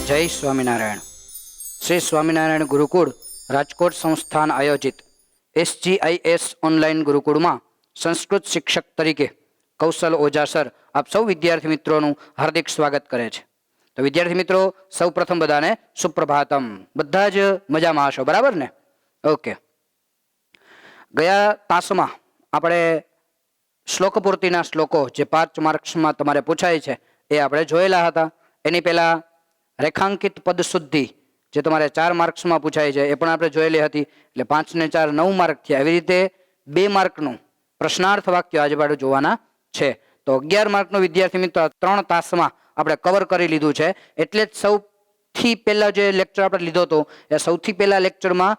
જય સ્વામિનારાયણ. શ્રી સ્વામિનારાયણ ગુરુકુળ રાજકોટ સંસ્થાન આયોજિત SGIS ઓનલાઈન ગુરુકુળમાં સંસ્કૃત શિક્ષક તરીકે કૌશલ ઓઝા સર આપ સૌ વિદ્યાર્થી મિત્રોનું હાર્દિક સ્વાગત કરે છે. તો વિદ્યાર્થી મિત્રો, સૌ પ્રથમ બધાને સુપ્રભાતમ. બધા જ મજામાં હશો, બરાબર ને? ઓકે. ગયા તાસમાં આપણે શ્લોકપૂર્તિના શ્લોકો જે 5 માર્ક્સમાં તમારે પૂછાય છે એ આપણે જોયેલા હતા. એની પહેલાં રેખાંકિત પદ શુદ્ધિ જે તમારે 4 માર્ક્સમાં પૂછાય છે એ પણ આપણે જોયેલી હતી. એટલે 5 ને 4 9 માર્ક થયા. એવી રીતે 2 માર્કનું પ્રશ્નાર્થ વાક્ય આજે આપણે જોવાના છે. તો 11 માર્કનું વિદ્યાર્થી મિત્રો 3 તાસમાં આપણે કવર કરી લીધું છે. એટલે જ સૌથી પહેલા જે લેક્ચર આપણે લીધો હતો એ સૌથી પહેલા લેક્ચરમાં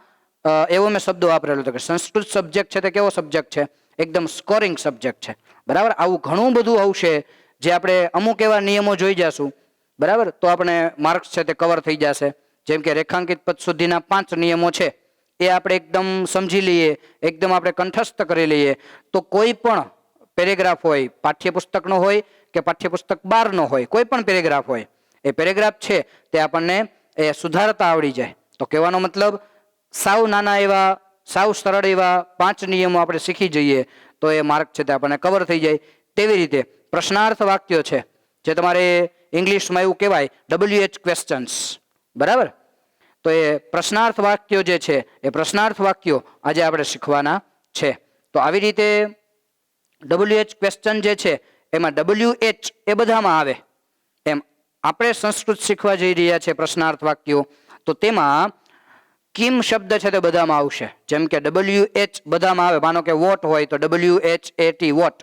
એવો મેં શબ્દો વાપરેલો હતો કે સંસ્કૃત સબ્જેક્ટ છે તે કેવો સબ્જેક્ટ છે? એકદમ સ્કોરિંગ સબ્જેક્ટ છે, બરાબર. આવું ઘણું બધું આવશે જે આપણે અમુક એવા નિયમો જોઈ જશું, બરાબર, તો આપણે માર્ક્સ છે તે કવર થઈ જશે. જેમ કે રેખાંકિત પદ સુધીના 5 નિયમો છે એ આપણે એકદમ સમજી લઈએ, એકદમ આપણે કંઠસ્થ કરી લઈએ, તો કોઈ પણ પેરેગ્રાફ હોય, પાઠ્યપુસ્તકનો હોય કે પાઠ્યપુસ્તક બહારનો હોય, કોઈ પણ પેરેગ્રાફ હોય, એ પેરેગ્રાફ છે તે આપણને એ સુધારતા આવડી જાય. તો કહેવાનો મતલબ સાવ નાના એવા, સાવ સરળ એવા 5 નિયમો આપણે શીખી જઈએ તો એ માર્ક છે તે આપણને કવર થઈ જાય. તેવી રીતે પ્રશ્નાર્થ વાક્યો છે જે તમારે ઇંગ્લિશમાં એવું કહેવાય WH ક્વેશ્ચન્સ, બરાબર. તો એ પ્રશ્નાર્થ વાક્યો જે છે એ પ્રશ્નાર્થ વાક્યો આજે આપણે શીખવાના છે. તો આવી રીતે WH ક્વેશ્ચન જે છે એમાં WH એ બધામાં આવે. એમ આપણે સંસ્કૃત શીખવા જઈ રહ્યા છે પ્રશ્નાર્થ વાક્યો, તો તેમાં કિમ શબ્દ છે તે બધામાં આવશે. જેમ કે WH બધામાં આવે. માનો કે વોટ હોય તો WHAT વોટ,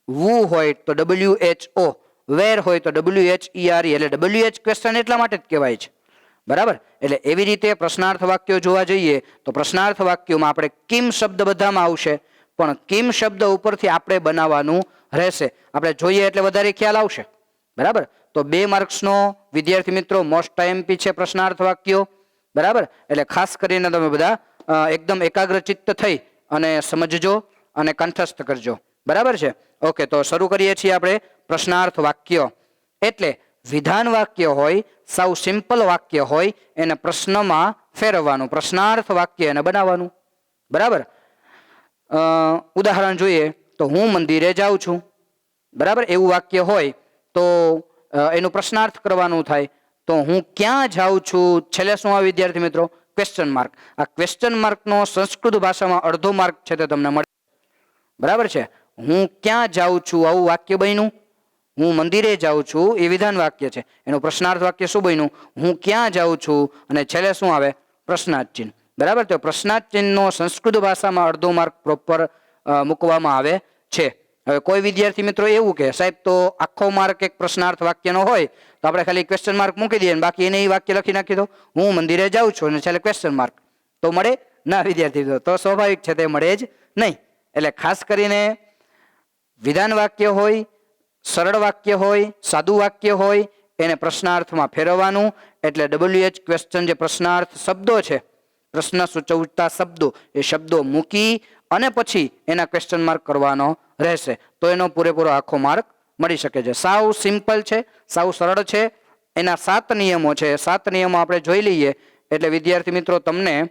વુ હોય તો WHO, વેર હોય તો WHERE. એટલે WH ક્વેશ્ચન એટલા માટે જ કહેવાય છે, બરાબર. એટલે એવી રીતે પ્રશ્નાર્થ વાક્યો જોવા જઈએ તો પ્રશ્નાર્થ વાક્યોમાં આપણે કિમ શબ્દ બધામાં આવશે, પણ કિમ શબ્દ ઉપરથી આપણે બનાવવાનું રહેશે. આપણે જોઈએ એટલે વધારે ખ્યાલ આવશે, બરાબર. તો 2 માર્ક્સનો વિદ્યાર્થી મિત્રો મોસ્ટ IMP છે પ્રશ્નાર્થ વાક્યો, બરાબર. એટલે ખાસ કરીને તમે બધા એકદમ એકાગ્રચિત્ત થઈ અને સમજજો અને કંઠસ્થ કરજો, બરાબર છે. ઓકે, તો શરૂ કરીએ છીએ આપણે પ્રશ્નાર્થ વાક્ય. એટલે વિધાન વાક્ય હોય, સાવ સિમ્પલ વાક્ય હોય, એને પ્રશ્નમાં ફેરવવાનું, પ્રશ્નાર્થ વાક્ય એને બનાવવાનું, બરાબર. ઉદાહરણ જોઈએ તો હું મંદિરે જાઉં છું, બરાબર. એવું વાક્ય હોય તો એનું પ્રશ્નાર્થ કરવાનું થાય. તો હું ક્યાં જાઉં છું, છેલ્લે શું આવે વિદ્યાર્થી મિત્રો? Question mark. આ ક્વેશ્ચન માર્કનો સંસ્કૃત ભાષામાં અડધો માર્ક છે તે તમને મળે, બરાબર છે. હું ક્યાં જાઉં છું આવું વાક્ય બન્યું. હું મંદિરે જાઉં છું એ વિધાન વાક્ય છે. એનું પ્રશ્નાર્થ વાક્ય શું બન્યું? હું ક્યાં જાઉં છું, અને છેલ્લે શું આવે? પ્રશ્નાર્થ ચિહ્ન, બરાબર. તો પ્રશ્નાર્થ ચિહ્નનો સંસ્કૃત ભાષામાં અડધો માર્ક પ્રોપર મૂકવામાં આવે છે. હવે કોઈ વિદ્યાર્થી મિત્રો એવું કે સાહેબ તો આખો માર્ક એક પ્રશ્નાર્થ વાક્યનો હોય તો આપણે ખાલી ક્વેશ્ચન માર્ક મૂકી દઈએ બાકી એને એ વાક્ય લખી નાખી દો, હું મંદિરે જાઉં છું અને છેલ્લે ક્વેશ્ચન માર્ક, તો મળે ના વિદ્યાર્થી મિત્રો? તો સ્વાભાવિક છે તે મળે જ નહીં. એટલે ખાસ કરીને વિધાન વાક્ય હોય, સરળ વાક્ય હોય, સાદું વાક્ય હોય, એને પ્રશ્નાર્થમાં ફેરવવાનું. એટલે WH ક્વેશ્ચન જે પ્રશ્નાર્થ શબ્દો છે, પ્રશ્ન સૂચવતા શબ્દો, એ શબ્દો મૂકી અને પછી એના ક્વેશ્ચન માર્ક કરવાનો રહેશે. તો એનો પૂરેપૂરો આખો માર્ક મળી શકે છે. સાવ સિમ્પલ છે, સાવ સરળ છે. એના 7 નિયમો છે. 7 નિયમો આપણે જોઈ લઈએ એટલે વિદ્યાર્થી મિત્રો તમને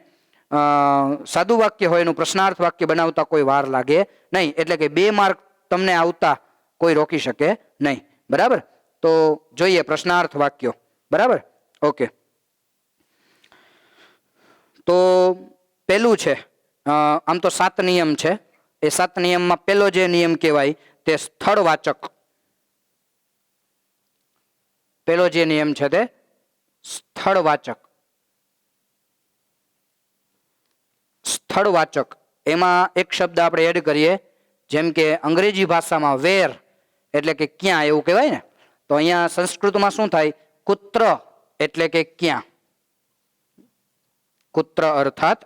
સાદું વાક્ય હોય એનું પ્રશ્નાર્થ વાક્ય બનાવતા કોઈ વાર લાગે નહીં. એટલે કે 2 માર્ક તમને આવતા કોઈ રોકી શકે નહીં, બરાબર. તો જોઈએ પ્રશ્નાર્થ વાક્યો, બરાબર. ઓકે, તો પેલું છે, આમ તો 7 નિયમ છે. એ 7 નિયમમાં પેલો જે નિયમ કહેવાય તે સ્થળવાચક. પેલો જે નિયમ છે તે સ્થળવાચક. સ્થળવાચક એમાં એક શબ્દ આપણે એડ કરીએ. જેમ કે અંગ્રેજી ભાષામાં વેર એટલે કે ક્યાં એવું કહેવાય ને, તો અહીંયા સંસ્કૃતમાં શું થાય? કુત્ર એટલે કે ક્યાં. કુત્ર અર્થાત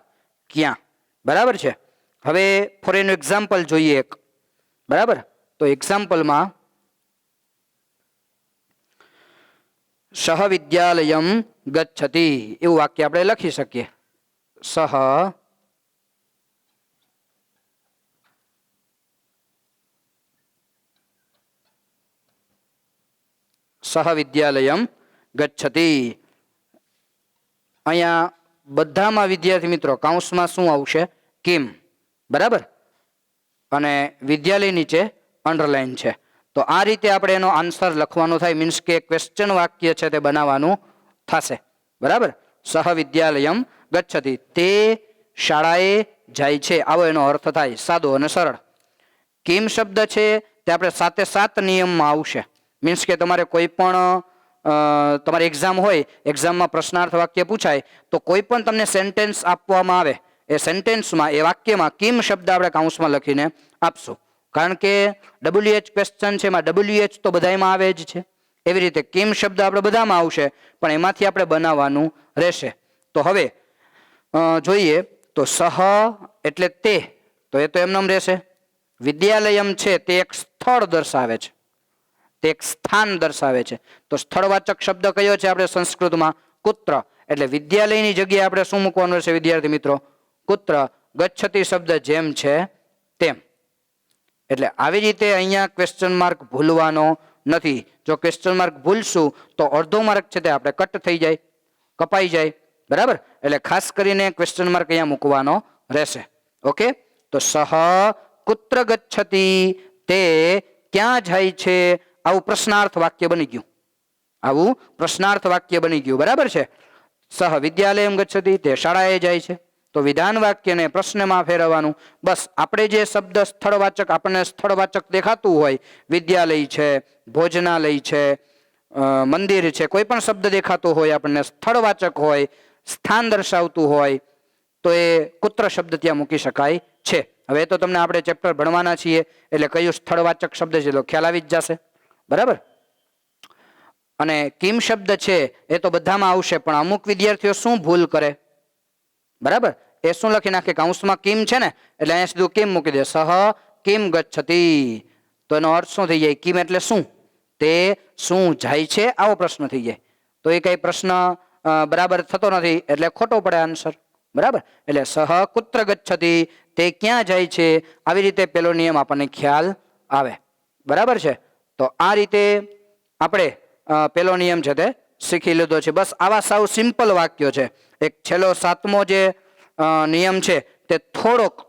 ક્યાં, બરાબર છે. હવે ફોર એનું એક્ઝામ્પલ જોઈએ એક, બરાબર. તો એક્ઝામ્પલમાં સહ વિદ્યાલયમ ગચ્છતિ એવું વાક્ય આપણે લખી શકીએ. સહ સહ વિદ્યાલયમ ગચ્છતિ. અહીંયા બધામાં વિદ્યાર્થી મિત્રો કૌંસમાં શું આવશે? કિમ. બરાબર. અને વિદ્યાલય નીચે અંડરલાઈન છે. તો આ રીતે આપણે એનો આન્સર લખવાનો થાય, મીન્સ કે ક્વેશ્ચન વાક્ય છે તે બનાવવાનું થશે. બરાબર. સહ વિદ્યાલયમ ગચ્છતિ, તે શાળાએ જાય છે, આવો એનો અર્થ થાય, સાદો અને સરળ. કિમ શબ્દ છે તે આપણે 7 નિયમમાં આવશે. મીન્સ કે તમારે કોઈ પણ તમારી એક્ઝામ હોય, એક્ઝામમાં પ્રશ્નાર્થ વાક્ય પૂછાય, તો કોઈ પણ તમને સેન્ટેન્સ આપવામાં આવે, એ સેન્ટેન્સમાં, એ વાક્યમાં કિમ શબ્દ આપણે કૌંસમાં લખીને આપશું. કારણ કે WH ક્વેશ્ચન છે, એમાં WH તો બધામાં આવે જ છે. એવી રીતે કિમ શબ્દ આપણે બધામાં આવશે, પણ એમાંથી આપણે બનાવવાનું રહેશે. તો હવે જોઈએ તો સહ એટલે તે, તો એ તો એમનેમ રહેશે. વિદ્યાલયમ છે તે એક સ્થળ દર્શાવે છે, તે એક સ્થાન દર્શાવે છે. તો સ્થળવાચક શબ્દ કયો છે આપણે સંસ્કૃતમાં? કુત્ર. એટલે વિદ્યાલયની જગ્યાએ આપણે શું મૂકવાનું છે વિદ્યાર્થી મિત્રો? કુત્ર. ગચ્છતિ શબ્દ જેમ છે તેમ. એટલે આવી રીતે અહીંયા ક્વેશ્ચન માર્ક ભૂલવાનો નથી. જો ક્વેશ્ચન માર્ક ભૂલશું તો અડધો માર્ક છે તે આપણે કટ થઈ જાય, કપાઈ જાય. બરાબર. એટલે ખાસ કરીને ક્વેશ્ચન માર્ક અહીંયા મૂકવાનો રહેશે. ઓકે. તો સહ કુત્ર ગચ્છતિ, તે ક્યાં જાય છે, આવું પ્રશ્નાર્થ વાક્ય બની ગયું. આવું પ્રશ્નાર્થ વાક્ય બની ગયું. બરાબર છે. સહ વિદ્યાલયમ ગચ્છતિ, તે શાળાએ જાય છે. તો વિધાન વાક્યને પ્રશ્નમાં ફેરવવાનું. બસ આપણે જે શબ્દ સ્થળવાચક, આપણને સ્થળવાચક દેખાતું હોય, વિદ્યાલય છે, ભોજનાલય છે, મંદિર છે, કોઈ પણ શબ્દ દેખાતો હોય, આપણને સ્થળવાચક હોય, સ્થાન દર્શાવતું હોય, તો એ કુત્ર શબ્દ ત્યાં મૂકી શકાય છે. હવે તો તમને આપણે ચેપ્ટર ભણવાના છીએ, એટલે કયું સ્થળવાચક શબ્દ છે તો ખ્યાલ આવી જ જશે. બરાબર. અને કિમ શબ્દ છે એ તો બધામાં આવશે, પણ અમુક વિદ્યાર્થીઓ શું ભૂલ કરે? બરાબર. એ શું લખી નાખે? કૌંસમાં કિમ છે ને, એટલે અહીંયા સીધું કિમ મૂકી દે. સહ કિમ ગચ્છતિ. તો એનો અર્થ શું થઈ જાય? કિમ એટલે શું? તે શું જાય છે, આવો પ્રશ્ન થઈ જાય. તો એ કઈ પ્રશ્ન બરાબર થતો નથી, એટલે ખોટો પડે આન્સર. બરાબર. એટલે સહ કુત્ર ગચ્છતિ, તે ક્યાં જાય છે, આવી રીતે પેલો નિયમ આપણને ખ્યાલ આવે. બરાબર છે. તો આ રીતે આપણે પેલો નિયમ છે તે શીખી લીધો છે. બસ આવા સાવ સિમ્પલ વાક્યો છે. એક છેલ્લો 7મો જે નિયમ છે તે થોડોક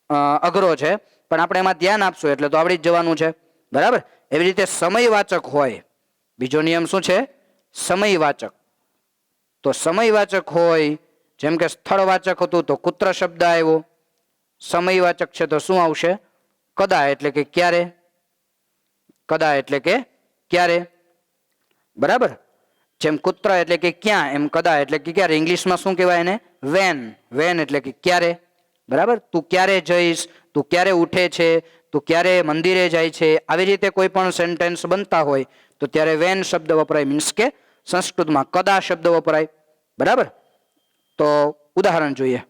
અઘરો છે, પણ આપણે એમાં ધ્યાન આપશું એટલે તો આવડી જ જવાનું છે. બરાબર. એવી રીતે સમયવાચક હોય. બીજો નિયમ શું છે? સમયવાચક. તો સમયવાચક હોય, જેમ કે સ્થળવાચક હતું તો કુત્ર શબ્દ આવ્યો. સમયવાચક છે તો શું આવશે? કદા એટલે કે ક્યારે. કદા એટલે કે ક્યારે. બરાબર. જેમ કુત્ર એટલે કે ક્યાં, એમ કદા એટલે કે ક્યારે. ઇંગ્લિશમાં શું કહેવાય એને? વેન. વેન એટલે કે ક્યારે. બરાબર. તું ક્યારે જઈશ, તું ક્યારે ઉઠે છે, તું ક્યારે મંદિરે જાય છે, આવી રીતે કોઈ પણ સેન્ટેન્સ બનતા હોય તો ત્યારે વેન શબ્દ વપરાય. મીન્સ કે સંસ્કૃતમાં કદા શબ્દ વપરાય. બરાબર. તો ઉદાહરણ જોઈએ.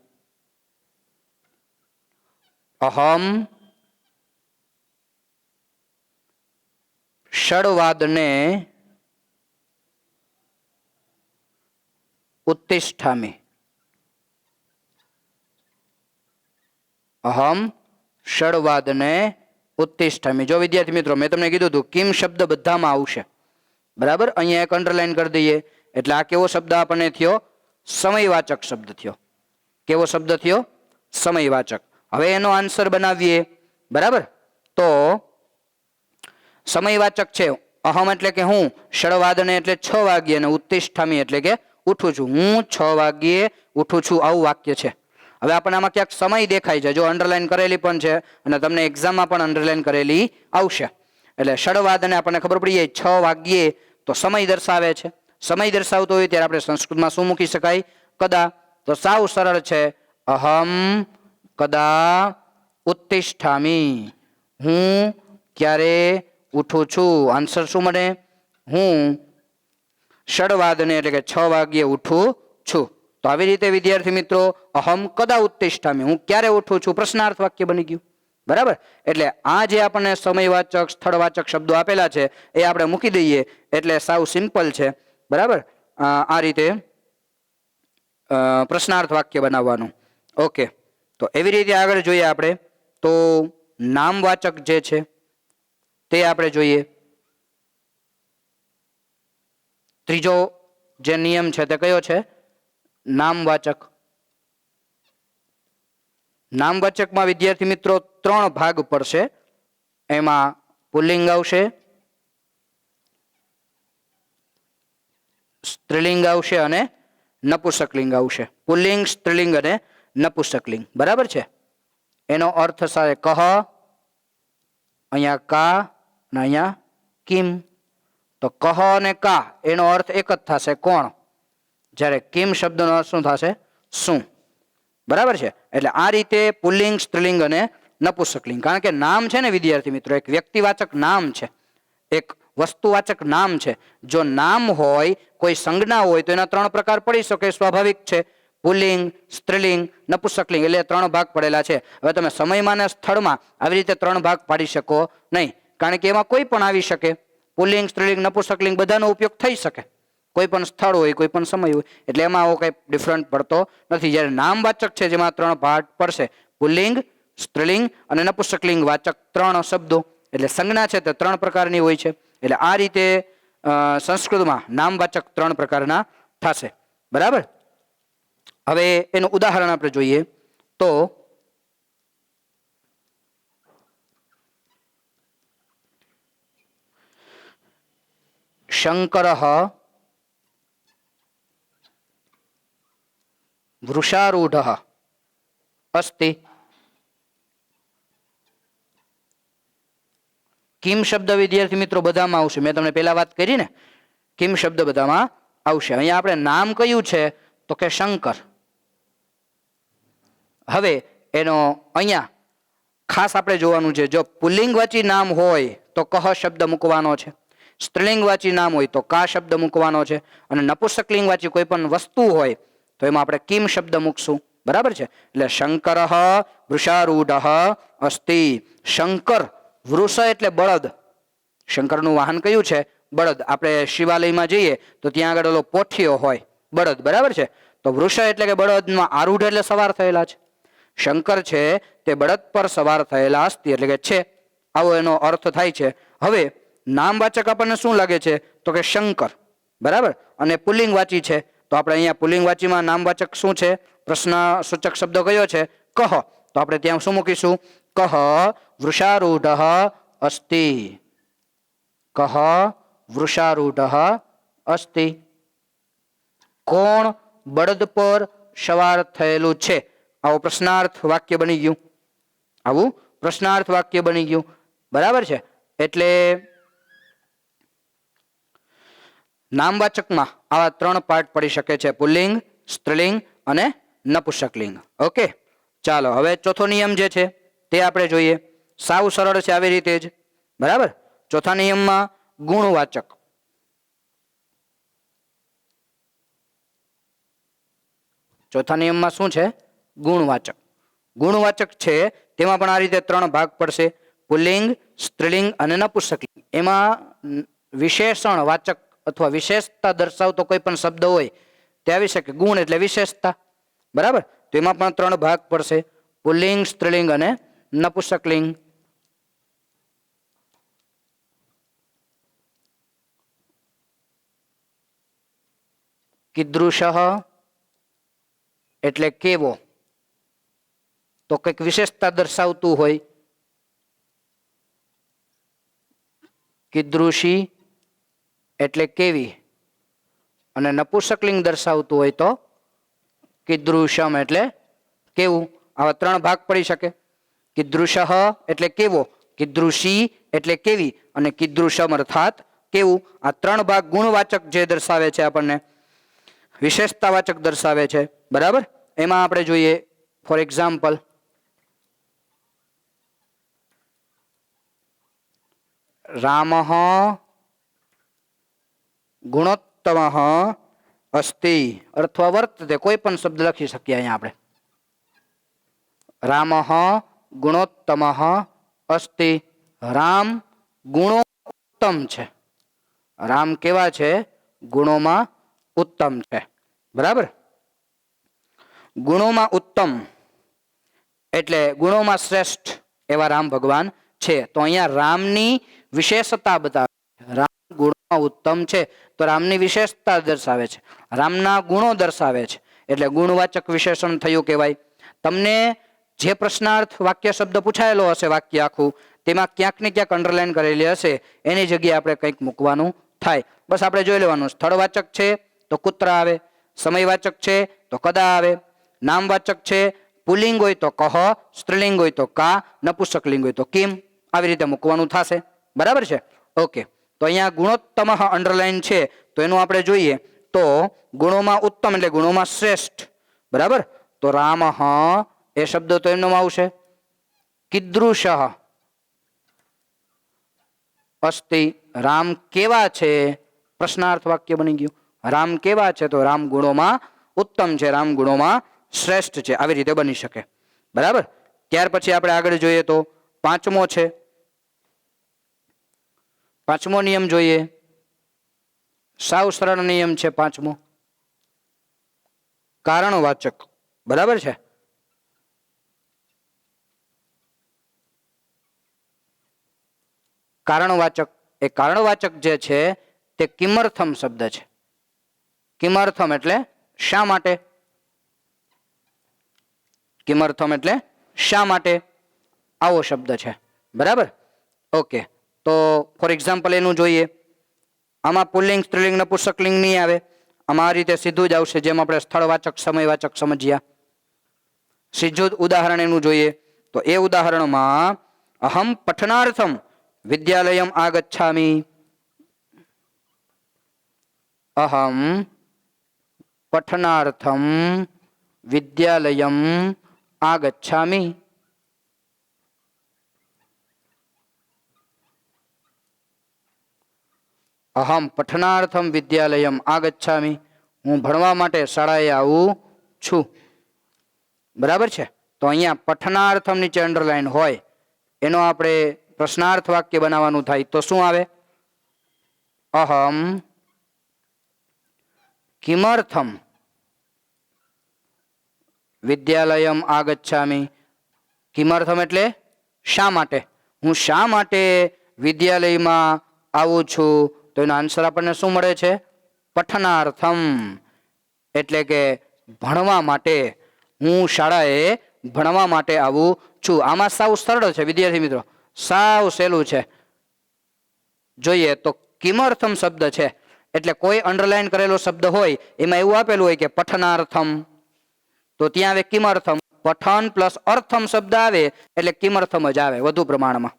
અહમ ષડવાદને ઉત્તિષ્ઠામિ. અહમ ષડવાદને ઉત્તિષ્ઠામિ. જો વિદ્યાર્થી મિત્રો મેં તમને કીધું હતું કિમ શબ્દ બધામાં આવશે. બરાબર. અહીંયા એક અંડરલાઈન કરી દઈએ. એટલે આ કેવો શબ્દ આપણને થયો? સમયવાચક શબ્દ થયો. કેવો શબ્દ થયો? સમયવાચક. હવે એનો આન્સર બનાવીએ. બરાબર. તો સમયવાચક છે અહમ એટલે કે હું, ષડવાદને એટલે 6 વાગ્યે, અને ઉત્તિષ્ઠામિ એટલે કે ઉઠું છું. હું 6 વાગ્યે ઉઠું છું, આવું વાક્ય છે. હવે આપણને આમાં ક્યાંક સમય દેખાય છે, જો અંડરલાઈન કરેલી પણ છે, અને તમને એક્ઝામમાં પણ અંડરલાઈન કરેલી આવશે. એટલે ષડવાદને આપણને ખબર પડી જાય 6 વાગ્યે, તો સમય દર્શાવે છે. સમય દર્શાવતો હોય ત્યારે આપણે સંસ્કૃતમાં શું મૂકી શકાય? કદા. તો સાવ સરળ છે. અહમ કદા ઉત્તિષ્ઠામિ. હું ક્યારે ઉઠું છું. આન્સર શું મળે? હું ષડવાદને એટલે કે 6 વાગ્યે ઉઠું છું. તો આવી રીતે વિદ્યાર્થી મિત્રો અહમ કદા ઉત્તિષ્ઠામિ, હું ક્યારે ઉઠું છું, પ્રશ્નાર્થ વાક્ય બની ગયું. બરાબર. એટલે આ જે આપણને સમયવાચક, સ્થળવાચક શબ્દો આપેલા છે એ આપણે મૂકી દઈએ એટલે સાવ સિમ્પલ છે. બરાબર. આ રીતે પ્રશ્નાર્થ વાક્ય બનાવવાનું. ઓકે. તો એવી રીતે આગળ જોઈએ આપણે તો નામવાચક જે છે તે આપણે જોઈએ. ત્રીજો જે નિયમ છે તે કયો છે? નામવાચક. નામવાચકમાં વિદ્યાર્થી મિત્રો 3 ભાગ પડશે. એમાં પુલ્લિંગ આવશે, સ્ત્રીલિંગ આવશે અને નપુંસકલિંગ આવશે. પુલ્લિંગ, સ્ત્રીલિંગ અને નપુંસકલિંગ. બરાબર છે? એનો અર્થ સાથે કહ, અહીંયા કા અને અહીંયા કિમ. તો કહ અને કા એનો અર્થ એક જ થશે, કોણ? જ્યારે કિમ શબ્દનો અર્થ શું થશે? શું. બરાબર છે? એટલે આ રીતે પુલ્લિંગ, સ્ત્રીલિંગ અને નપુંસકલિંગ. કારણ કે નામ છે ને વિદ્યાર્થી મિત્રો, એક વ્યક્તિવાચક નામ છે, એક વસ્તુવાચક નામ છે. જો નામ હોય, કોઈ સંજ્ઞા હોય, તો એના 3 પ્રકાર પડી શકે, સ્વાભાવિક છે. પુલ્લિંગ, સ્ત્રીલિંગ, નપુંસકલિંગ, એટલે 3 ભાગ પડેલા છે. હવે તમે સમયમાં અને સ્થળમાં આવી રીતે 3 ભાગ પાડી શકો નહીં, કારણ કે એમાં કોઈ પણ આવી શકે. પુલ્લિંગ, સ્ત્રીલિંગ, નપુંસકલિંગ બધાનો ઉપયોગ થઈ શકે, કોઈ પણ સ્થળ હોય, કોઈ પણ સમય હોય. એટલે એમાં આવો કંઈ ડિફરન્ટ પડતો નથી. જ્યારે નામવાચક છે જેમાં 3 ભાગ પડશે, પુલ્લિંગ, સ્ત્રીલિંગ અને નપુંસકલિંગ વાચક 3 શબ્દો. એટલે સંજ્ઞા છે તે 3 પ્રકારની હોય છે. એટલે આ રીતે સંસ્કૃતમાં નામવાચક 3 પ્રકારના થશે. બરાબર? હવે એનું ઉદાહરણ આપણે જોઈએ તો શંકરઃ વૃષારૂઢઃ અસ્તિ. કિમ શબ્દ વિદ્યાર્થી મિત્રો બધામાં આવશે. મેં તમને પહેલા વાત કરી ને, કિમ શબ્દ બધામાં આવશે. અહીંયા આપણે નામ કયું છે તો કે શંકર. હવે એનો અહીંયા ખાસ આપણે જોવાનું છે, જો પુલ્લિંગવાચી નામ હોય તો કહ શબ્દ મૂકવાનો છે, સ્ત્રીલિંગવાચી નામ હોય તો કા શબ્દ મૂકવાનો છે, અને નપુંસકલિંગવાચી કોઈ પણ વસ્તુ હોય તો એમાં આપણે કિમ શબ્દ મૂકશું. બરાબર છે? એટલે શંકર વૃષારૂઢ અસ્તિ. શંકર, વૃષ એટલે બળદ. શંકરનું વાહન કયું છે? બળદ. આપણે શિવાલયમાં જઈએ તો ત્યાં આગળ ઓલો પોઠિયો હોય, બળદ. બરાબર છે? તો વૃષ એટલે કે બળદમાં આરૂઢ એટલે સવાર થયેલા છે. શંકર છે તે બળદ પર સવાર થયેલા અસ્તિ એટલે કે છે. આવો એનો અર્થ થાય છે. હવે નામવાચક આપણને શું લાગે છે તો કે શંકર. બરાબર? અને પુલ્લિંગવાચી છે તો આપણે અહીંયા પુલ્લિંગવાચીમાં નામવાચક શું છે? પ્રશ્ન સૂચક શબ્દ કયો છે? કહ. તો આપણે ત્યાં શું મૂકીશું? કહ વૃષારૂઢ અસ્તિ. કહ વૃષારૂઢ અસ્તિ. કોણ બળદ પર સવાર થયેલું છે? આવું પ્રશ્નાર્થ વાક્ય બની ગયું. આવું પ્રશ્નાર્થ વાક્ય બની ગયું. બરાબર છે? એટલે નામવાચકમાં આવા 3 પાર્ટ પડી શકે છે, પુલ્લિંગ, સ્ત્રીલિંગ અને નપુંસકલિંગ. ઓકે, ચાલો હવે ચોથો નિયમ જે છે તે આપણે જોઈએ. સાવ સરળ છે, આવી રીતે જ. બરાબર? ચોથા નિયમમાં ગુણવાચક. ચોથા નિયમમાં શું છે? ગુણવાચક. ગુણવાચક છે તેમાં પણ આ રીતે 3 ભાગ પડશે, પુલ્લિંગ, સ્ત્રીલિંગ અને નપુંસકલિંગ. એમાં વિશેષણ વાચક અથવા વિશેષતા દર્શાવતો કોઈ પણ શબ્દ હોય તે આવી શકે. ગુણ એટલે વિશેષતા. બરાબર? તો એમાં પણ 3 ભાગ પડશે, પુલ્લિંગ, સ્ત્રીલિંગ અને નપુંસકલિંગ. કીદૃશ એટલે કેવો, તો કંઈક વિશેષતા દર્શાવતું હોય. કીદૃશી એટલે કેવી, અને નપુંસકલિંગ દર્શાવતું હોય તો કીદૃશમ એટલે કેવું. આવા 3 ભાગ પડી શકે. કીદૃશ એટલે કેવો, કીદૃશી એટલે કેવી અને કીદૃશમ અર્થાત કેવું. આ 3 ભાગ ગુણવાચક જે દર્શાવે છે, આપણને વિશેષતાવાચક દર્શાવે છે. બરાબર? એમાં આપણે જોઈએ ફોર એક્ઝામ્પલ, રામઃ ગુણોત્તમ અસ્તિ અથવા વર્તતે. કોઈ પણ શબ્દ લખી શકીએ અહીંયા આપણે. રામઃ ગુણોત્તમ અસ્તિ. રામ ગુણોત્તમ છે. રામ કેવા છે? ગુણોમાં ઉત્તમ છે. બરાબર? ગુણોમાં ઉત્તમ એટલે ગુણોમાં શ્રેષ્ઠ એવા રામ ભગવાન છે. તો અહીંયા રામની વિશેષતા બતાવે. રામ ગુણોમાં ઉત્તમ છે તો રામની વિશેષતા દર્શાવે છે, રામના ગુણો દર્શાવે છે, એટલે ગુણવાચક વિશેષણ થયું કહેવાય. તમને જે પ્રશ્નાર્થ વાક્ય શબ્દ પૂછાયેલો હશે વાક્ય આખું, તેમાં ક્યાંક ને ક્યાંક અંડરલાઈન કરેલી હશે, એની જગ્યાએ આપણે કંઈક મૂકવાનું થાય. બસ આપણે જોઈ લેવાનું. સ્થળવાચક છે તો કુત્ર આવે, સમયવાચક છે તો કદા આવે, નામવાચક છે પુલ્લિંગ હોય તો કહ, સ્ત્રીલિંગ હોય તો કા, નપુંસકલિંગ હોય તો કિમ. આવી રીતે મૂકવાનું થશે. બરાબર છે? ઓકે. તો અહીંયા ગુણોત્તમ અંડરલાઈન છે તો એનું આપણે જોઈએ તો ગુણોમાં ઉત્તમ એટલે ગુણોમાં શ્રેષ્ઠ. બરાબર? તો રામ એ શબ્દ તો એમનો આવશે. કીદૃશ અસ્તિ, રામ કેવા છે? પ્રશ્નાર્થ વાક્ય બની ગયું. રામ કેવા છે? તો રામ ગુણોમાં ઉત્તમ છે, રામ ગુણોમાં શ્રેષ્ઠ છે. આવી રીતે બની શકે. બરાબર? ત્યાર પછી આપણે આગળ જોઈએ તો પાંચમો છે. પાંચમો નિયમ જોઈએ. સાવ સરળ નિયમ છે પાંચમો. કારણવાચક. બરાબર છે? કારણવાચક. એ કારણવાચક જે છે તે કિમર્થમ શબ્દ છે. કિમર્થમ એટલે શા માટે? કિમર્થમ એટલે શા માટે? આવો શબ્દ છે. બરાબર? ઓકે. તો ફોર એક્ઝામ્પલ એનું જોઈએ. આમાં પુલ્લિંગ, સ્ત્રીલિંગ, નપુંસકલિંગ નહીં આવે. આમાં આ રીતે સીધું જ આવશે, જેમ આપણે સ્થળવાચક, સમયવાચક સમજ્યા. સીધું જ ઉદાહરણ એનું જોઈએ તો એ ઉદાહરણમાં અહમ પઠનાર્થમ વિદ્યાલયમ આગચ્છામિ. અહમ પઠનાર્થમ વિદ્યાલયમ આગચ્છામિ. અહમ પઠનાર્થમ વિદ્યાલયમ આગચ્છામિ. હું ભણવા માટે શાળાએ આવું છું. બરાબર છે? તો અહીંયા પઠનાર્થમ નીચે અંડરલાઈન હોય એનો આપણે પ્રશ્નાર્થ વાક્ય બનાવવાનું થાય તો શું આવે? અહમ કિમર્થમ વિદ્યાલયમ આગચ્છામિ. કિમર્થમ એટલે શા માટે? હું શા માટે વિદ્યાલયમાં આવું છું? તો એનો આન્સર આપણને શું મળે છે? પઠનાર્થમ એટલે કે ભણવા માટે. હું શાળાએ ભણવા માટે આવું છું. આમાં સાવ સરળ છે વિદ્યાર્થી મિત્રો, સાવ સહેલું છે. જોઈએ તો કિમર્થમ શબ્દ છે એટલે કોઈ અંડરલાઈન કરેલો શબ્દ હોય એમાં એવું આપેલું હોય કે પઠનાર્થમ, તો ત્યાં આવે કિમર્થમ. પઠન પ્લસ અર્થમ શબ્દ આવે એટલે કિમર્થમ જ આવે વધુ પ્રમાણમાં.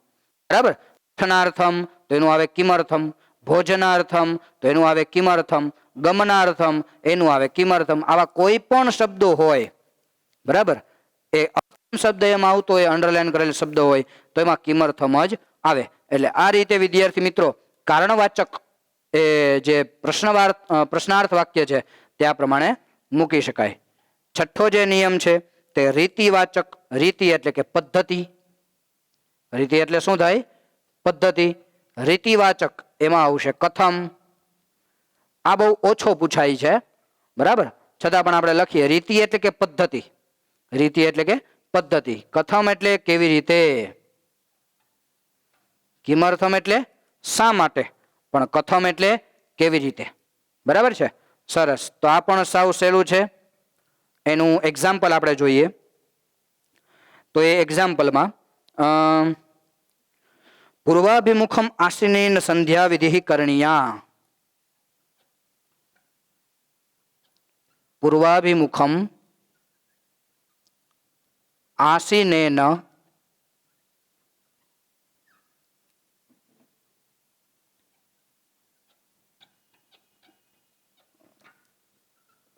બરાબર? પઠનાર્થમ તો એનું આવે કિમર્થમ, ભોજનાર્થમ તો એનું આવે કિમર્થમ, ગમનાર્થમ એનું આવે કિમર્થમ. આવા કોઈ પણ શબ્દો હોય, બરાબર, એ અર્થમ શબ્દ એમાં આવતો હોય, અંડરલાઈન કરેલ શબ્દ હોય તો એમાં કિમર્થમ જ આવે. એટલે આ રીતે વિદ્યાર્થી મિત્રો કારણવાચક એ જે પ્રશ્નાર્થ વાક્ય છે તે આ પ્રમાણે મૂકી શકાય. છઠ્ઠો જે નિયમ છે તે રીતિવાચક. રીતિ એટલે કે પદ્ધતિ. રીતિ એટલે શું થાય? પદ્ધતિ. રીતિવાચક એમાં આવશે કથમ. આ બહુ ઓછો પૂછાય છે, બરાબર, છતાં પણ આપણે લખીએ. રીતિ એટલે કે પદ્ધતિ. રીતિ એટલે કે પદ્ધતિ. કથમ એટલે કેવી રીતે. કિમર્થમ એટલે શા માટે, પણ કથમ એટલે કેવી રીતે. બરાબર છે? સરસ. તો આ પણ સાવ સહેલું છે. એનું એક્ઝામ્પલ આપણે જોઈએ તો એ એક્ઝામ્પલમાં પૂર્વાભિમુખમ આસીનેન સંધ્યા વિધિ કરણીયા. પૂર્વાભિમુખમ આસીનેન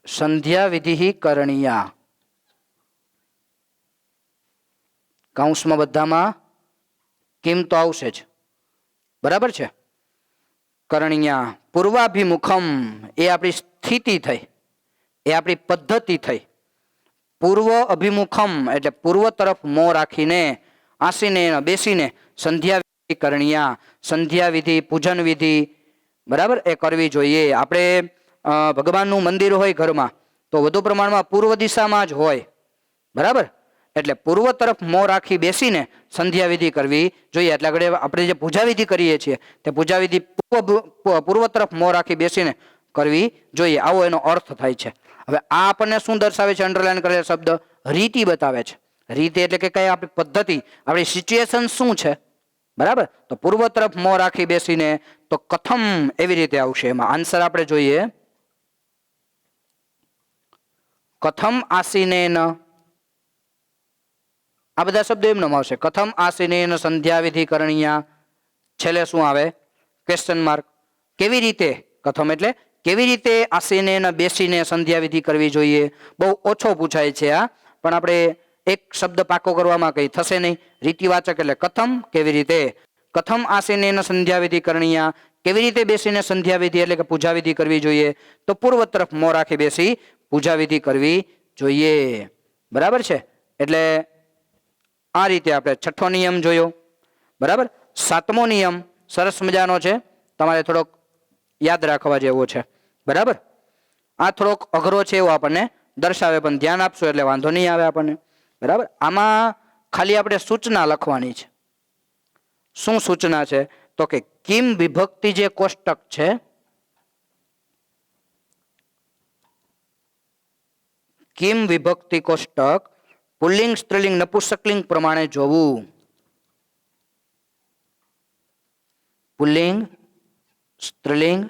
સંધ્યા વિધિ કરણીયા. કૌંસમાં બધામાં કિમ તો આવશે જ. બરાબર છે? કરણીયા. પૂર્વાભિમુખમ એ આપણી સ્થિતિ થઈ, એ આપણી પદ્ધતિ થઈ. પૂર્વ અભિમુખમ એટલે પૂર્વ તરફ મોં રાખીને, આસીને બેસીને સંધ્યા વિધિ કરણીયા. સંધ્યા વિધિ, પૂજન વિધિ, બરાબર, એ કરવી જોઈએ. આપણે ભગવાનનું મંદિર હોય ઘરમાં તો વધુ પ્રમાણમાં પૂર્વ દિશામાં જ હોય. બરાબર? એટલે પૂર્વ તરફ મોં રાખી બેસીને સંધ્યા વિધિ કરવી જોઈએ. એટલે આગળ આપણે જે પૂજા વિધિ કરીએ છીએ તે પૂજા વિધિ પૂર્વ તરફ મોં રાખી બેસીને કરવી જોઈએ, આવો એનો અર્થ થાય છે. હવે આ આપણને શું દર્શાવે છે? અંડરલાઈન કરેલા શબ્દ રીતિ બતાવે છે. રીતિ એટલે કે કઈ આપણી પદ્ધતિ, આપણી સિચ્યુએશન શું છે, બરાબર? તો પૂર્વ તરફ મોં રાખી બેસીને તો કથમ એવી રીતે આવશે. એમાં આન્સર આપણે જોઈએ, કથમ આસીનેન, આ બધા શબ્દો એમ નામ આવશે. કથમ આસીનેન સંધ્યા વિધિ કરણીયા, છેલ્લે શું આવે? Question mark. કેવી રીતે? કથમ એટલે કેવી રીતે આસીનેન બેસીને સંધ્યા વિધિ કરવી જોઈએ. બહુ ઓછો પૂછાય છે આ, પણ આપણે એક શબ્દ પાકો કરવામાં કંઈ થશે નહીં. રીતિવાચક એટલે કથમ, કેવી રીતે. કથમ આસીનેન સંધ્યા વિધિ કરણીયા, કેવી રીતે બેસીને સંધ્યા વિધિ એટલે કે પૂજા વિધિ કરવી જોઈએ? તો પૂર્વ તરફ મોં રાખી બેસી પૂજા વિધિ કરવી જોઈએ, બરાબર છે? એટલે આ રીતે આપણે છઠ્ઠો નિયમ જોયો, બરાબર. સાતમો નિયમ સરસ મજાનો છે, તમારે થોડોક યાદ રાખવા જેવો છે, બરાબર. આ થોડોક અઘરો છે એવું આપણને દર્શાવે, પણ ધ્યાન આપશો એટલે વાંધો નહીં આવે આપણને, બરાબર. આમાં ખાલી આપણે સૂચના લખવાની છે. શું સૂચના છે? તો કે કિમ વિભક્તિ જે કોષ્ટક છે, કિમ વિભક્તિ કોષ્ટક પુલ્લિંગ, સ્ત્રીલિંગ, નપુંસકલિંગ પ્રમાણે જોવું. પુલ્લિંગ, સ્ત્રીલિંગ,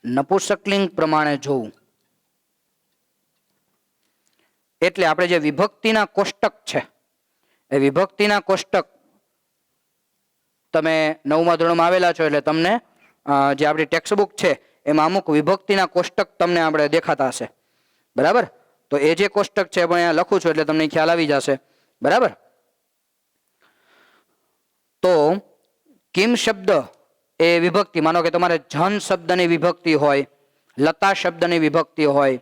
નપુંસકલિંગ પ્રમાણે જોવું. એટલે આપણે જે વિભક્તિના કોષ્ટક છે એ વિભક્તિના કોષ્ટક તમે 9મા ધોરણમાં આવેલા છો એટલે તમને જે આપણી ટેક્સ્ટબુક છે એમાં અમુક વિભક્તિના કોષ્ટક તમને આપણે દેખાતા હશે, બરાબર. તો એ જે કોષ્ટક છે અહીંયા લખું છું એટલે તમને ખ્યાલ આવી જશે, બરાબર. તો કિમ શબ્દ એ વિભક્તિ, માનો કે તમારે જન શબ્દની વિભક્તિ હોય, લતા શબ્દની વિભક્તિ હોય,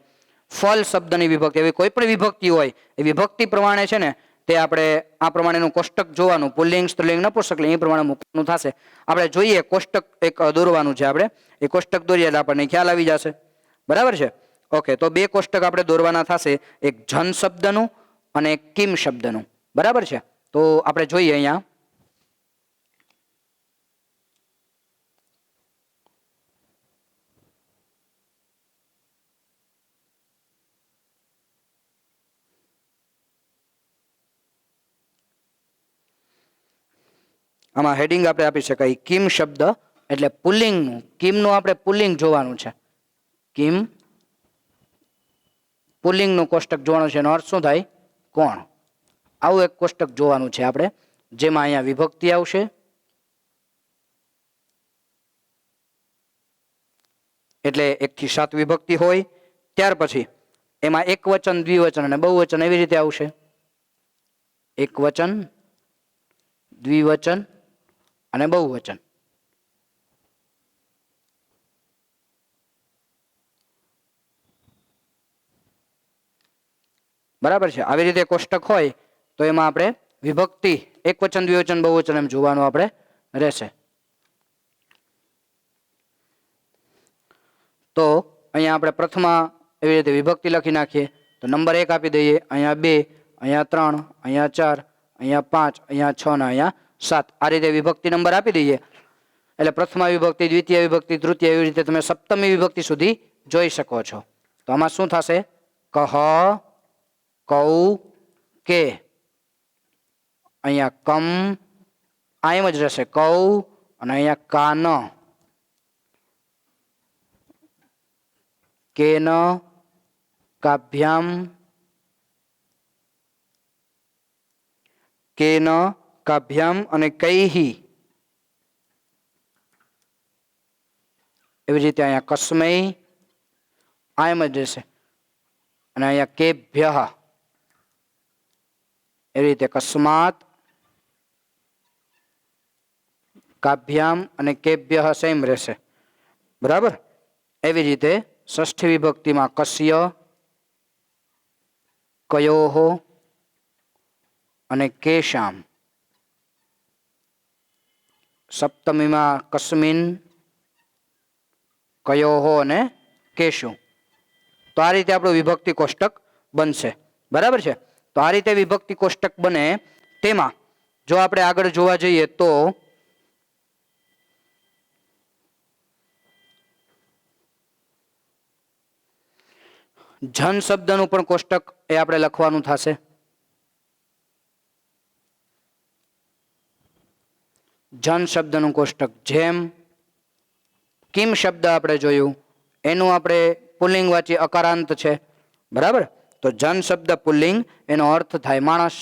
ફલ શબ્દની વિભક્તિ, એવી કોઈ પણ વિભક્તિ હોય એ વિભક્તિ પ્રમાણે છે ને તે આપણે આ પ્રમાણેનું કોષ્ટક જોવાનું. પુલ્લિંગ, સ્ત્રીલિંગ, નપુંસકલિંગ એ પ્રમાણે મૂકવાનું થશે. આપણે જોઈએ કોષ્ટક એક દોરવાનું છે, આપણે એ કોષ્ટક દોરીએ એટલે આપણને ખ્યાલ આવી જશે, બરાબર છે. ઓકે, તો બે કોષ્ટક આપણે દોરવાના થશે, એક જન શબ્દનું અને એક કિમ શબ્દનું, બરાબર છે. તો આપણે જોઈએ અહીંયા આમાં હેડિંગ આપણે આપી શકાય કિમ શબ્દ એટલે પુલ્લિંગનું. કિમનું આપણે પુલ્લિંગ જોવાનું છે, કિમ પુલ્લિંગનું કોષ્ટક જોવાનું છે. એનો અર્થ શું થાય? કોણ. આવું એક કોષ્ટક જોવાનું છે આપણે, જેમાં અહીંયા વિભક્તિ આવશે, એટલે 1 થી 7 વિભક્તિ હોય. ત્યાર પછી એમાં એક વચન, દ્વિવચન અને બહુવચન એવી રીતે આવશે. એક વચન, દ્વિવચન અને બહુવચન. બરાબર છે. આવી રીતે કોષ્ટક હોય તો એમાં આપણે વિભક્તિ એક વચન, દ્વિવચન, બહુવચન એમ જોવાનું આપણે રહેશે. તો અહીંયા આપણે પ્રથમા એવી રીતે વિભક્તિ લખી નાખીએ. તો નંબર 1 આપી દઈએ, અહીંયા 2, અહીંયા 3, અહીંયા 4, અહીંયા 5, અહીંયા 6 ને અહીંયા 7. આ રીતે વિભક્તિ નંબર આપી દઈએ એટલે પ્રથમા વિભક્તિ, દ્વિતીય વિભક્તિ, તૃતીય, એવી રીતે તમે સપ્તમી વિભક્તિ સુધી જોઈ શકો છો. તો આમાં શું થશે? કહ, કૌ, કે. અહીંયા કમ, આ એમ જ રહેશે કૌ, અને અહીંયા કાન, કેન, કાભ્યામ, કેન, કાભ્યામ અને કૈહિ. એવી રીતે અહીંયા કસ્મૈ, આ એમ જ રહેશે. અને અહીંયા કેભ્યઃ, એવી રીતે કસ્માત, કાભ્યામ અને કેભ્યઃ સેમ રહેશે, બરાબર. એવી રીતે ષષ્ઠી વિભક્તિમાં કસ્ય, કયોઃ અને કેશામ. સપ્તમીમાં કસ્મિન, કયોઃ અને કેશુ. તો આ રીતે આપણું વિભક્તિ કોષ્ટક બનશે, બરાબર છે. તો આ રીતે વિભક્તિ કોષ્ટક બને. તેમાં જો આપણે આગળ જોવા જઈએ તો જન શબ્દનું પણ કોષ્ટક એ આપણે લખવાનું થશે. જન શબ્દનું કોષ્ટક. જેમ કિમ શબ્દ આપણે જોયું એનું આપણે પુલ્લિંગવાચી અકારાંત છે, બરાબર. તો જન શબ્દ પુલ્લિંગ, એનો અર્થ થાય માણસ.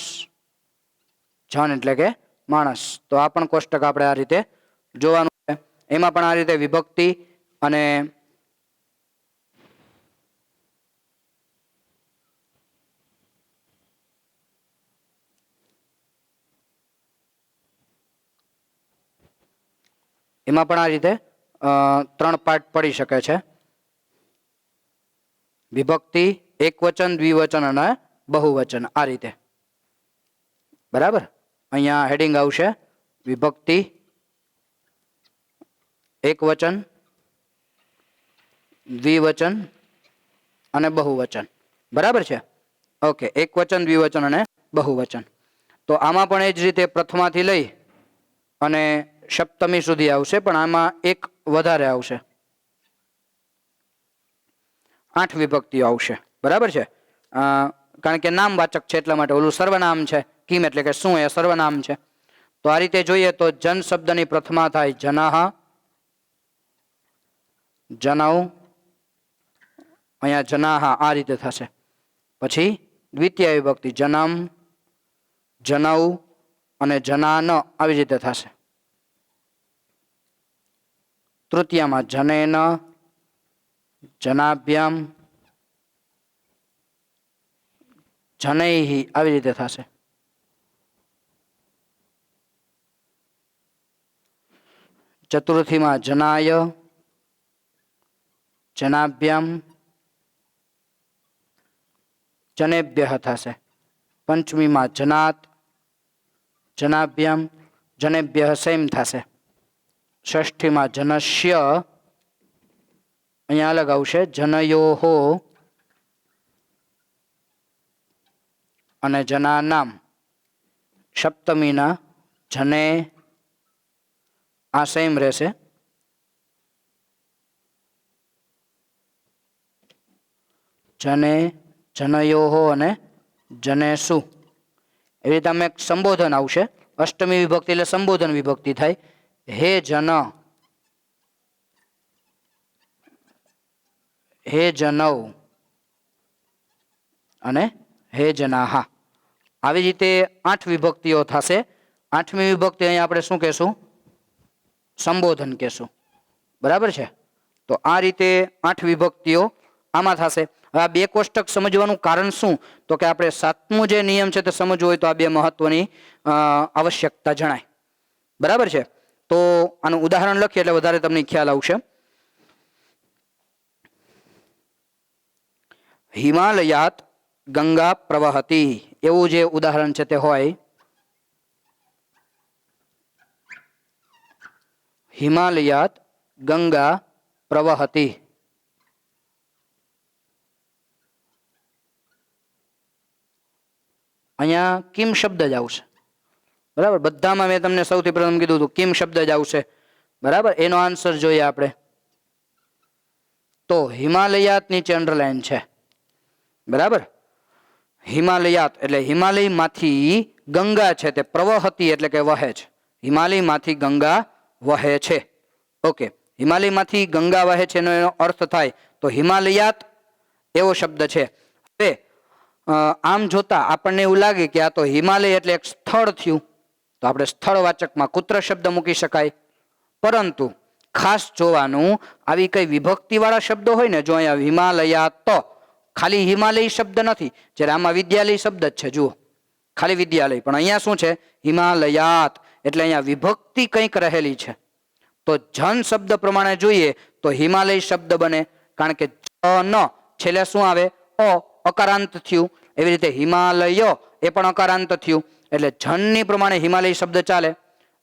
જન એટલે કે માણસ. તો આ પણ કોષ્ટક આપણે આ રીતે જોવાનું છે. એમાં પણ આ રીતે વિભક્તિ અને એમાં પણ આ રીતે 3 પાર્ટ પડી શકે છે. વિભક્તિ, એકવચન, દ્વિવચન અને બહુવચન, આ રીતે, બરાબર. અહીંયા હેડિંગ આવશે વિભક્તિ, એકવચન, દ્વિવચન અને બહુવચન, બરાબર છે. ઓકે, એકવચન, દ્વિવચન અને બહુવચન. તો આમાં પણ એ જ રીતે પ્રથમાથી લઈ અને સપ્તમી સુધી આવશે, પણ આમાં એક વધારે આવશે. 8 વિભક્તિઓ આવશે, બરાબર છે. કારણ કે નામવાચક છે એટલા માટે. ઓલું સર્વનામ છે, કિમ એટલે કે શું, એ સર્વનામ છે. તો આ રીતે જોઈએ તો જન શબ્દની પ્રથમા થાય જનઃ, જનૌ, અહીંયા જનાહ, આ રીતે થશે. પછી દ્વિતીય વિભક્તિ જનમ, જનૌ અને જનાન, આવી રીતે થશે. તૃતીયામાં જનેન, જનાભ્યામ, જનૈહિ, આવી રીતે થશે. ચતુર્થીમાં જનાય, જનાભ્યામ, જનેભ્યઃ થશે. પંચમીમાં જનાત, જનાભ્યામ, જનેભ્યઃ સેમ થશે. ષષ્ઠીમાં જનસ્ય, અહીંયા અલગ આવશે, જનયોહો અને જનાનામ. સપ્તમીના જને, આ સેમ રહેશે. જને, જનયોહો અને જનેસુ. એવી રીતે આમાં એક સંબોધન આવશે. અષ્ટમી વિભક્તિ એટલે સંબોધન વિભક્તિ થાય. હે જન, હે જનૌ અને હે જનાહ. આવી રીતે 8 વિભક્તિઓ થશે. 8મી વિભક્તિ અહીંયા આપણે શું કહેશું? સંબોધન કહેશું, બરાબર છે. તો આ રીતે 8 વિભક્તિઓ આમાં થશે. હવે આ 2 કોષ્ટક સમજવાનું કારણ શું? તો કે આપણે 7મું જે નિયમ છે તે સમજવું હોય તો આ 2 મહત્વની આવશ્યકતા જણાય, બરાબર છે. તો આનું ઉદાહરણ લખીએ એટલે વધારે તમને ખ્યાલ આવશે. હિમાલયાત ગંગા પ્રવહતી, એવું જે ઉદાહરણ છે તે હોય. હિમાલયાત ગંગા પ્રવહતી. અહીંયા કિમ શબ્દ જ આવશે, બરાબર. બધામાં મેં તમને સૌથી પ્રથમ કીધું હતું કિમ શબ્દ જ આવશે, બરાબર. એનો આન્સર જોઈએ આપણે. તો હિમાલયાત નીચે અંડરલાઈન છે, બરાબર. હિમાલયાત એટલે હિમાલયમાંથી ગંગા છે તે પ્રવહતી એટલે કે વહે છે. હિમાલયમાંથી ગંગા વહે છે. ઓકે, હિમાલયમાંથી ગંગા વહે છે એનો અર્થ થાય તો હિમાલયાત એવો શબ્દ છે. હવે આમ જોતા આપણને એવું લાગે કે આ તો હિમાલય એટલે એક સ્થળ થયું, તો આપણે સ્થળવાચકમાં કુત્ર શબ્દ મૂકી શકાય. પરંતુ ખાસ જોવાનું, આવી કઈ વિભક્તિવાળા શબ્દો હોય ને, જો અહીંયા હિમાલયાત, તો ખાલી હિમાલય શબ્દ નથી. જ્યારે આમાં વિદ્યાલય શબ્દ જ છે, જુઓ, ખાલી વિદ્યાલય. પણ અહીંયા શું છે? હિમાલયાત, એટલે અહીંયા વિભક્તિ કંઈક રહેલી છે. તો જન શબ્દ પ્રમાણે જોઈએ તો હિમાલય શબ્દ બને, કારણ કે ન છેલ્લે શું આવે? અ, અકારાંત થયું. એવી રીતે હિમાલય એ પણ અકારાંત થયું, એટલે જનની પ્રમાણે હિમાલય શબ્દ ચાલે,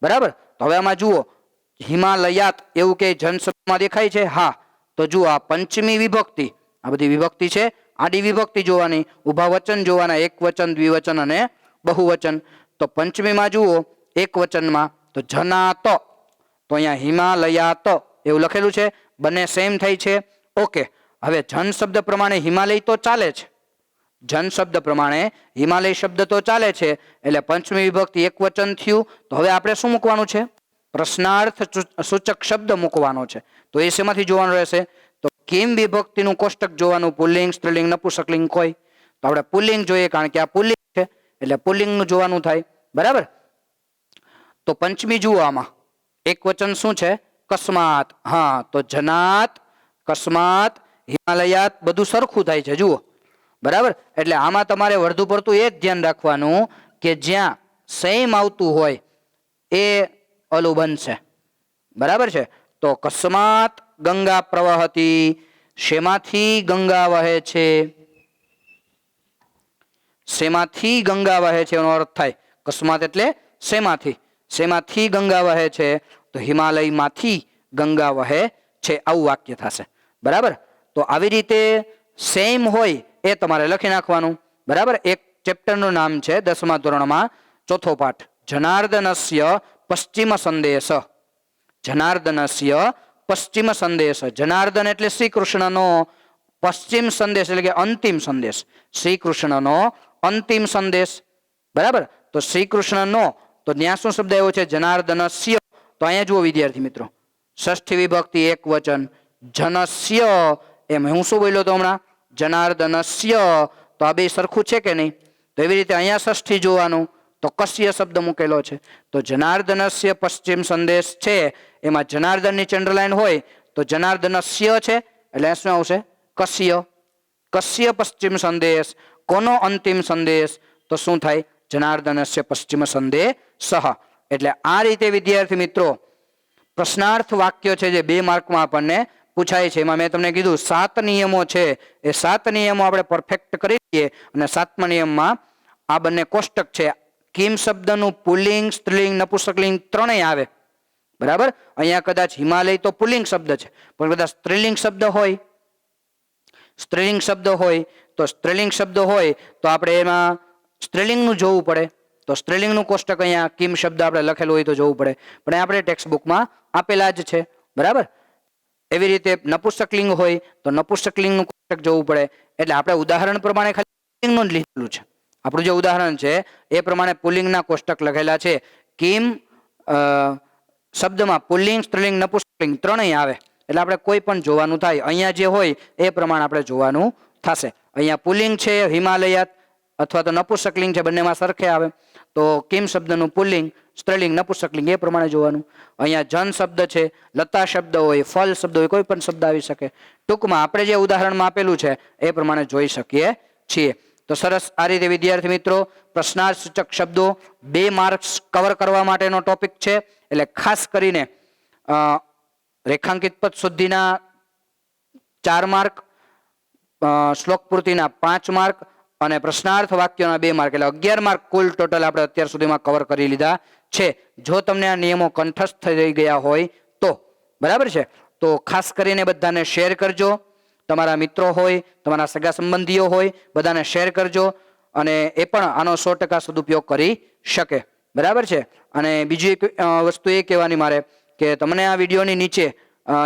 બરાબર. તો હવે આમાં જુઓ, હિમાલયાત એવું કે જન શબ્દમાં દેખાય છે? હા. તો જુઓ, આ પંચમી વિભક્તિ, આ બધી વિભક્તિ છે, આડી વિભક્તિ જોવાની, ઊભા વચન જોવાના, એક વચન, દ્વિવચન અને બહુવચન. તો પંચમીમાં જુઓ એક વચનમાં તો જનાત, તો અહીંયા હિમાલયાત એવું લખેલું છે, બંને સેમ થઈ છે. ઓકે, હવે જન શબ્દ પ્રમાણે હિમાલય તો ચાલે છે, જન શબ્દ પ્રમાણે હિમાલય શબ્દ તો ચાલે છે, એટલે પંચમી વિભક્તિ એક વચન થયું. તો હવે આપણે શું મૂકવાનું છે? પ્રશ્નાર્થ સૂચક શબ્દ મૂકવાનો છે. તો એ શેમાંથી જોવાનું રહેશે? તો કિમ વિભક્તિનું કોષ્ટક જોવાનું, પુલ્લિંગ, સ્ત્રીલિંગ, નપુંસકલિંગ કોઈ. તો આપણે પુલ્લિંગ જોઈએ કારણ કે આ પુલ્લિંગ છે એટલે પુલ્લિંગનું જોવાનું થાય. બરાબર. તો પંચમી જુઓ, આમાં એક વચન શું છે? કસ્માત. હા, તો જનાત, કસ્માત, હિમાલયાત બધું સરખું થાય છે જુઓ. બરાબર. એટલે આમાં તમારે વધુ પડતું એ જ ધ્યાન રાખવાનું કે જ્યાં સેમ આવતું હોય એ ઓલું બનશે. બરાબર છે. તો કસ્માત ગંગા પ્રવહતી, શેમાંથી ગંગા વહે છે? શેમાંથી ગંગા વહે છે એનો અર્થ થાય કસ્માત એટલે શેમાંથી, શેમાંથી ગંગા વહે છે? તો હિમાલયમાંથી ગંગા વહે છે, આવું વાક્ય થશે. બરાબર. તો આવી રીતે સેમ હોય એ તમારે લખી નાખવાનું. બરાબર. એક ચેપ્ટરનું નામ છે 10મા ધોરણમાં ચોથો પાઠ, જનાર્દનસ્ય પશ્ચિમ સંદેશ. જનાર્દનસ્ય પશ્ચિમ સંદેશ. જનાર્દન એટલે શ્રી કૃષ્ણનો, પશ્ચિમ સંદેશ એટલે કે અંતિમ સંદેશ, શ્રી કૃષ્ણનો અંતિમ સંદેશ. બરાબર. તો શ્રી કૃષ્ણનો, તો ત્યાં શું શબ્દ આવ્યો છે? જનાર્દનસ્ય. તો અહીંયા જુઓ વિદ્યાર્થી મિત્રો, ષષ્ઠી વિભક્તિ એક વચન, જનસ્ય, એમ હું શું બોલ્યો તો હમણાં? જનાર્દનસ્ય. તો આ બે સરખું છે કે નહીં? તો એવી રીતે અહીંયા ષષ્ઠી જોવાનું, તો કસ્ય શબ્દ મૂકેલો છે. તો જનાર્દનસ્ય પશ્ચિમ સંદેશ છે, એમાં જનાર્દનની અંડરલાઈન હોય તો જનાર્દનસ્ય છે એટલે શું આવશે? કસ્ય. કસ્ય પશ્ચિમ સંદેશ, કોનો અંતિમ સંદેશ? તો શું થાય? જનાર્દનસ્ય પશ્ચિમ સંદેશ. એટલે આ રીતે વિદ્યાર્થી મિત્રો પ્રશ્નાર્થ વાક્ય છે જે 2 માર્કમાં આપણને પૂછાય છે. એમાં મેં તમને કીધું 7 નિયમો છે, એ 7 નિયમો આપણે પરફેક્ટ કરી દઈએ અને 7મા નિયમમાં આ બંને કોષ્ટક છે. કિમ શબ્દનું પુલ્લિંગ, સ્ત્રીલિંગ, નપુંસકલિંગ ત્રણેય આવે. બરાબર. અહીંયા કદાચ હિમાલય તો પુલ્લિંગ શબ્દ છે, પણ કદાચ સ્ત્રીલિંગ શબ્દ હોય, સ્ત્રીલિંગ શબ્દ હોય તો સ્ત્રીલિંગ શબ્દ હોય તો આપણે એમાં સ્ત્રીલિંગનું જોવું પડે. તો સ્ત્રીલિંગનું કોષ્ટક અહીંયા કિમ શબ્દ આપણે લખેલું હોય તો જોવું પડે, પણ આપણે ટેક્સ્ટ બુકમાં આપેલા જ છે. બરાબર. એવી રીતે નપુંસકલિંગ હોય તો નપુંસકલિંગનું કોષ્ટક જોવું પડે. એટલે આપણે ઉદાહરણ પ્રમાણે ખાલી પુલ્લિંગનું જ લીધેલું છે. આપણું જે ઉદાહરણ છે એ પ્રમાણે પુલ્લિંગના કોષ્ટક લખેલા છે. કિમ શબ્દમાં પુલ્લિંગ, સ્ત્રીલિંગ, નપુંસકલિંગ ત્રણેય આવે, એટલે આપણે કોઈ પણ જોવાનું થાય. અહીંયા જે હોય એ પ્રમાણે આપણે જોવાનું થશે. અહીંયા પુલ્લિંગ છે હિમાલયાત, અથવા તો નપુંસકલિંગ છે, બંનેમાં સરખે આવે. તો કિમ શબ્દનું પુલ્લિંગ, સ્ત્રીલિંગ, નપુંસકલિંગ એ પ્રમાણે જોવાનું. અહીંયા જન શબ્દ છે, લતા શબ્દ હોય, ફલ શબ્દ હોય, કોઈ પણ શબ્દ આવી શકે. ટૂંકમાં આપણે જે ઉદાહરણમાં આપેલું છે એ પ્રમાણે જોઈ શકીએ છીએ. તો સરસ. આ રીતે વિદ્યાર્થી મિત્રો પ્રશ્નાર્થ સૂચક શબ્દો 2 માર્ક્સ કવર કરવા માટેનો ટોપિક છે. એટલે ખાસ કરીને રેખાંકિત પદ શુદ્ધિના 4 માર્ક, શ્લોક પૂર્તિના 5 માર્ક અને પ્રશ્નાર્થ વાક્યોના 2 માર્ક, એટલે 11 માર્ક કુલ ટોટલ આપણે અત્યાર સુધીમાં કવર કરી લીધા છે. જો તમને આ નિયમો કંઠસ્થ થઈ ગયા હોય તો બરાબર છે, તો ખાસ કરીને બધાને શેર કરજો. તમારા મિત્રો હોય, તમારા સગા સંબંધીઓ હોય, બધાને શેર કરજો અને એ પણ આનો 100% સદુપયોગ કરી શકે. બરાબર છે. અને બીજી એક વસ્તુ એ કહેવાની મારે કે તમને આ વિડીયોની નીચે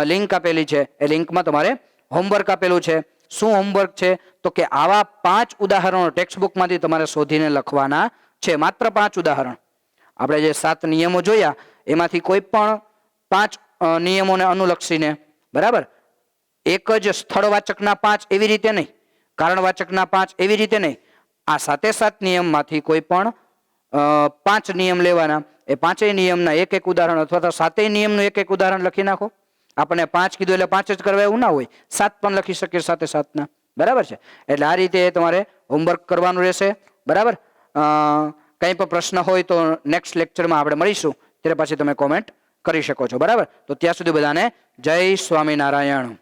લિંક આપેલી છે, એ લિંકમાં તમારે હોમવર્ક આપેલું છે. શું હોમવર્ક છે? તો કે આવા 5 ઉદાહરણો ટેક્સ્ટ બુકમાંથી તમારે શોધીને લખવાના છે. માત્ર 5 ઉદાહરણ. આપણે જે 7 નિયમો જોયા એમાંથી કોઈ પણ 5 નિયમોને અનુલક્ષીને, બરાબર, એક જ સ્થળવાચકના 5 એવી રીતે નહીં, કારણવાચકના 5 એવી રીતે નહીં, આ 7 નિયમમાંથી કોઈ પણ 5 નિયમ લેવાના. એ 5 નિયમના એક ઉદાહરણ અથવા તો 7 નિયમનું એક ઉદાહરણ લખી નાખો. આપણને 5 કીધું એટલે 5 જ કરવા એવું ના હોય, 7 પણ લખી શકીએ સાથે સાથના. બરાબર છે. એટલે આ રીતે તમારે હોમવર્ક કરવાનું રહેશે. બરાબર. કંઈ પણ પ્રશ્ન હોય તો નેક્સ્ટ લેક્ચરમાં આપણે મળીશું, ત્યારે પાછી તમે કોમેન્ટ કરી શકો છો. બરાબર. તો ત્યાં સુધી બધાને જય સ્વામિનારાયણ.